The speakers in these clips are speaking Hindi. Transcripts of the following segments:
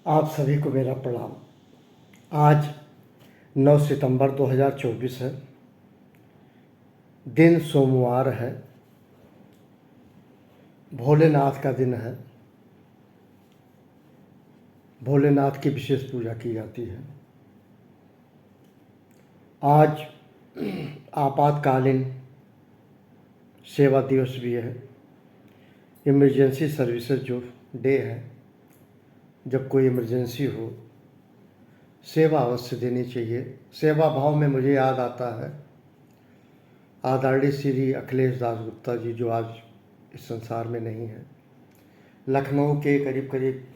आप सभी को मेरा प्रणाम। आज 9 सितंबर 2024 है। दिन सोमवार है। भोलेनाथ का दिन है। भोलेनाथ की विशेष पूजा की जाती है। आज आपातकालीन सेवा दिवस भी है। इमरजेंसी सर्विसेज जो डे है, जब कोई इमरजेंसी हो सेवा अवश्य देनी चाहिए। सेवा भाव में मुझे याद आता है आदरणीय श्री अखिलेश दास गुप्ता जी, जो आज इस संसार में नहीं है। लखनऊ के करीब करीब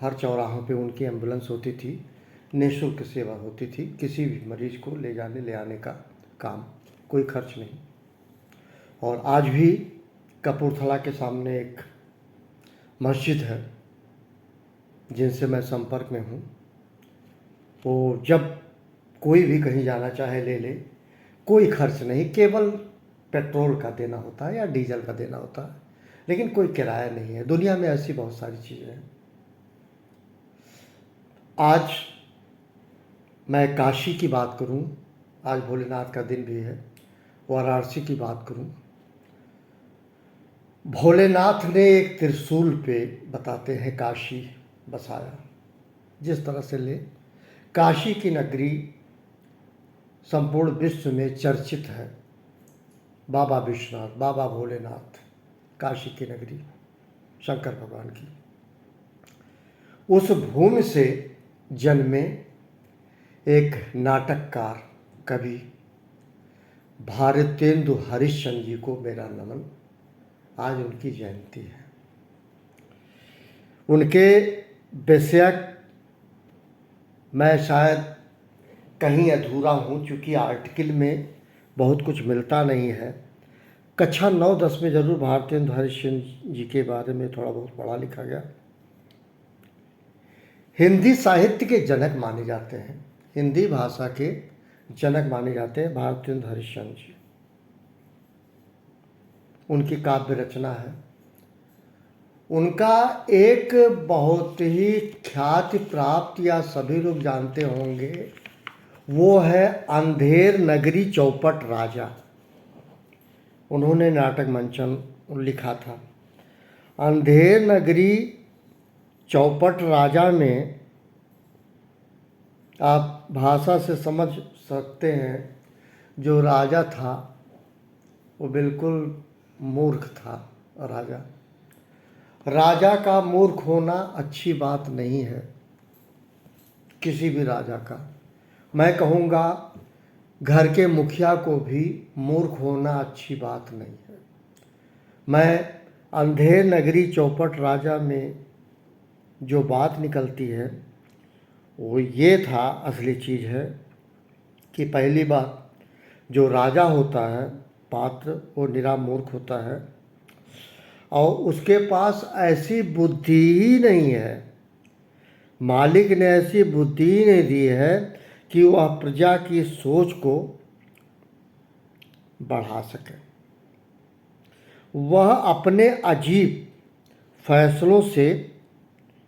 हर चौराहों पे उनकी एम्बुलेंस होती थी, निःशुल्क सेवा होती थी। किसी भी मरीज को ले जाने ले आने का काम, कोई खर्च नहीं। और आज भी कपूरथला के सामने एक मस्जिद है जिनसे मैं संपर्क में हूँ। वो जब कोई भी कहीं जाना चाहे ले ले, कोई खर्च नहीं, केवल पेट्रोल का देना होता है या डीजल का देना होता है, लेकिन कोई किराया नहीं है। दुनिया में ऐसी बहुत सारी चीज़ें हैं। आज मैं काशी की बात करूं, आज भोलेनाथ का दिन भी है। वाराणसी की बात करूं, भोलेनाथ ने एक त्रिशूल पे बताते हैं काशी बसाया। जिस तरह से ले काशी की नगरी संपूर्ण विश्व में चर्चित है। बाबा विश्वनाथ, बाबा भोलेनाथ, काशी की नगरी शंकर भगवान की। उस भूमि से जन्मे एक नाटककार कवि भारतेंदु हरिश्चंद्र जी को मेरा नमन। आज उनकी जयंती है। उनके विषयक मैं शायद कहीं अधूरा हूँ, चूँकि आर्टिकल में बहुत कुछ मिलता नहीं है। कक्षा 9-10 में ज़रूर भारतेंदु हरिश्चंद्र जी के बारे में थोड़ा बहुत पढ़ा लिखा गया। हिंदी साहित्य के जनक माने जाते हैं, हिंदी भाषा के जनक माने जाते हैं भारतेंदु हरिश्चंद्र जी। उनकी काव्य रचना है। उनका एक बहुत ही ख्याति प्राप्त, या सभी लोग जानते होंगे, वो है अंधेर नगरी चौपट राजा। उन्होंने नाटक मंचन लिखा था। अंधेर नगरी चौपट राजा में आप भाषा से समझ सकते हैं, जो राजा था वो बिल्कुल मूर्ख था। राजा का मूर्ख होना अच्छी बात नहीं है, किसी भी राजा का। मैं कहूँगा घर के मुखिया को भी मूर्ख होना अच्छी बात नहीं है। मैं अंधेर नगरी चौपट राजा में जो बात निकलती है वो ये था, असली चीज़ है कि पहली बात, जो राजा होता है पात्र, वो निरा मूर्ख होता है और उसके पास ऐसी बुद्धि ही नहीं है, मालिक ने ऐसी बुद्धि ही नहीं दी है कि वह प्रजा की सोच को बढ़ा सके। वह अपने अजीब फैसलों से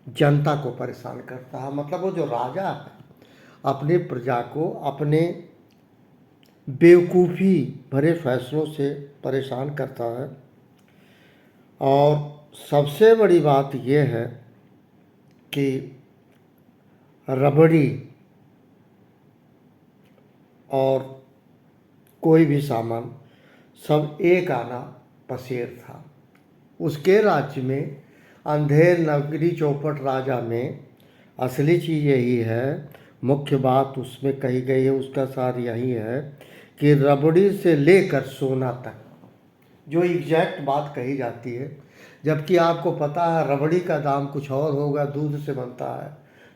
जनता को परेशान करता है। मतलब वो जो राजा है अपनी प्रजा को अपने बेवकूफ़ी भरे फैसलों से परेशान करता है। और सबसे बड़ी बात यह है कि रबड़ी और कोई भी सामान सब एक आना पसेर था। उसके राज्य में, अंधेर नगरी चौपट राजा में, असली चीज़ यही है, मुख्य बात उसमें कही गई है, उसका सार यही है कि रबड़ी से लेकर सोना तक जो एग्जैक्ट बात कही जाती है, जबकि आपको पता है रबड़ी का दाम कुछ और होगा, दूध से बनता है,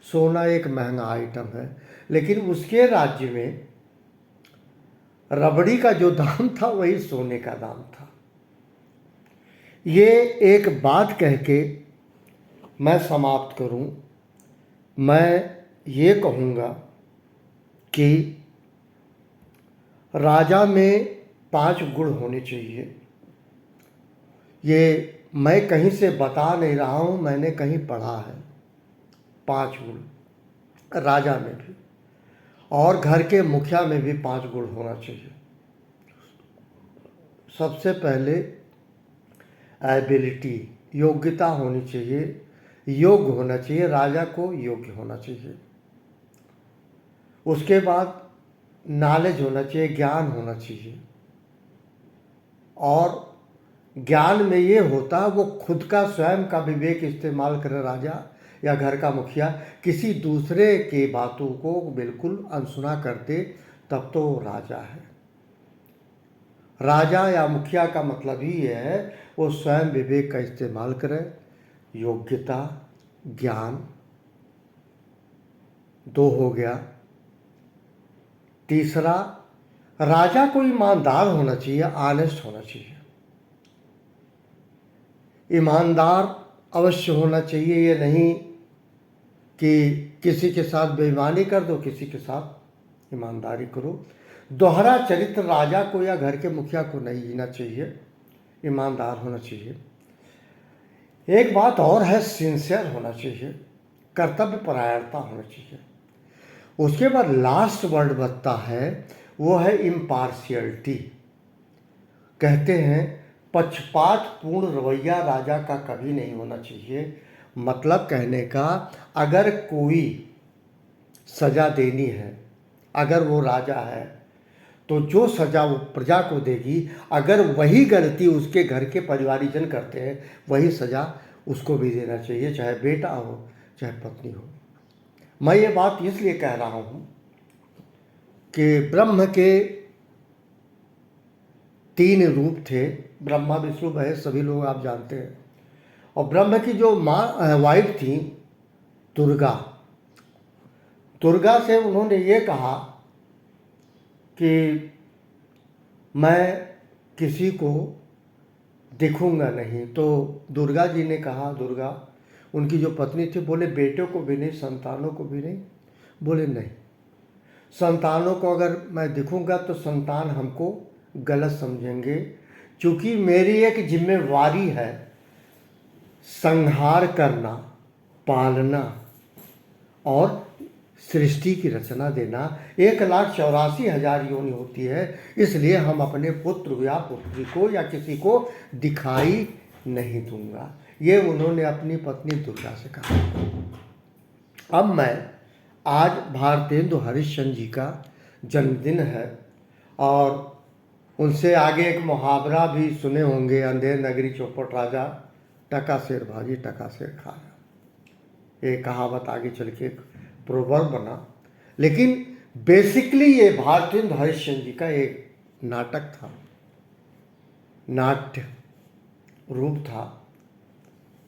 सोना एक महंगा आइटम है, लेकिन उसके राज्य में रबड़ी का जो दाम था वही सोने का दाम था। ये एक बात कह के मैं समाप्त करूं। मैं ये कहूँगा कि राजा में 5 गुण होने चाहिए। ये मैं कहीं से बता नहीं रहा हूँ, मैंने कहीं पढ़ा है। 5 गुण, राजा में भी, और घर के मुखिया में भी 5 गुण होना चाहिए। सबसे पहले एबिलिटी, योग्यता होनी चाहिए, योग्य होना चाहिए, राजा को योग्य होना चाहिए। उसके बाद नॉलेज होना चाहिए, ज्ञान होना चाहिए, और ज्ञान में ये होता है वो खुद का स्वयं का विवेक इस्तेमाल करे राजा या घर का मुखिया, किसी दूसरे की बातों को बिल्कुल अनसुना कर दे, तब तो वो राजा है। राजा या मुखिया का मतलब ही है वो स्वयं विवेक का इस्तेमाल करे, योग्यता, ज्ञान, 2 हो गया। तीसरा, राजा को ईमानदार होना चाहिए, ऑनेस्ट होना चाहिए। ईमानदार अवश्य होना चाहिए, ये नहीं कि किसी के साथ बेईमानी कर दो, किसी के साथ ईमानदारी करो। दोहरा चरित्र राजा को या घर के मुखिया को नहीं जीना चाहिए, ईमानदार होना चाहिए। एक बात और है, सिंसियर होना चाहिए, कर्तव्य परायणता होना चाहिए। उसके बाद लास्ट वर्ड बचता है, वो है इम्पार्शियलिटी। कहते हैं पक्षपात पूर्ण रवैया राजा का कभी नहीं होना चाहिए। मतलब कहने का, अगर कोई सजा देनी है, अगर वो राजा है, तो जो सजा वो प्रजा को देगी, अगर वही गलती उसके घर के परिवारीजन करते हैं, वही सजा उसको भी देना चाहिए, चाहे बेटा हो चाहे पत्नी हो। मैं ये बात इसलिए कह रहा हूँ कि ब्रह्म के 3 रूप थे, ब्रह्मा विष्णु महेश, सभी लोग आप जानते हैं। और ब्रह्म की जो माँ वाइफ थी दुर्गा, दुर्गा से उन्होंने ये कहा कि मैं किसी को दिखूंगा नहीं। तो दुर्गा जी ने कहा, दुर्गा उनकी जो पत्नी थी, बोले बेटों को भी नहीं, संतानों को भी नहीं। बोले नहीं, संतानों को अगर मैं दिखूंगा तो संतान हमको गलत समझेंगे, क्योंकि मेरी एक जिम्मेवारी है संहार करना, पालना और सृष्टि की रचना देना। 1,84,000 योनि होती है, इसलिए हम अपने पुत्र या पुत्री को या किसी को दिखाई नहीं दूंगा। ये उन्होंने अपनी पत्नी दुर्गा से कहा। अब मैं, आज भारतेंदु हरिश्चंद्र जी का जन्मदिन है, और उनसे आगे एक मुहावरा भी सुने होंगे, अंधेर नगरी चौपट राजा, टका शेर भाजी टका शेर खाजा। ये कहावत आगे चल के एक प्रोवर्ब बना, लेकिन बेसिकली ये भारतेंदु हरिश्चंद्र जी का एक नाटक था, नाट्य रूप था,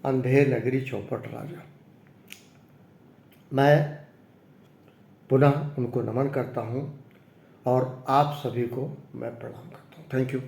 अंधेर नगरी चौपट राजा। मैं पुनः उनको नमन करता हूँ और आप सभी को मैं प्रणाम करता हूँ। Thank you.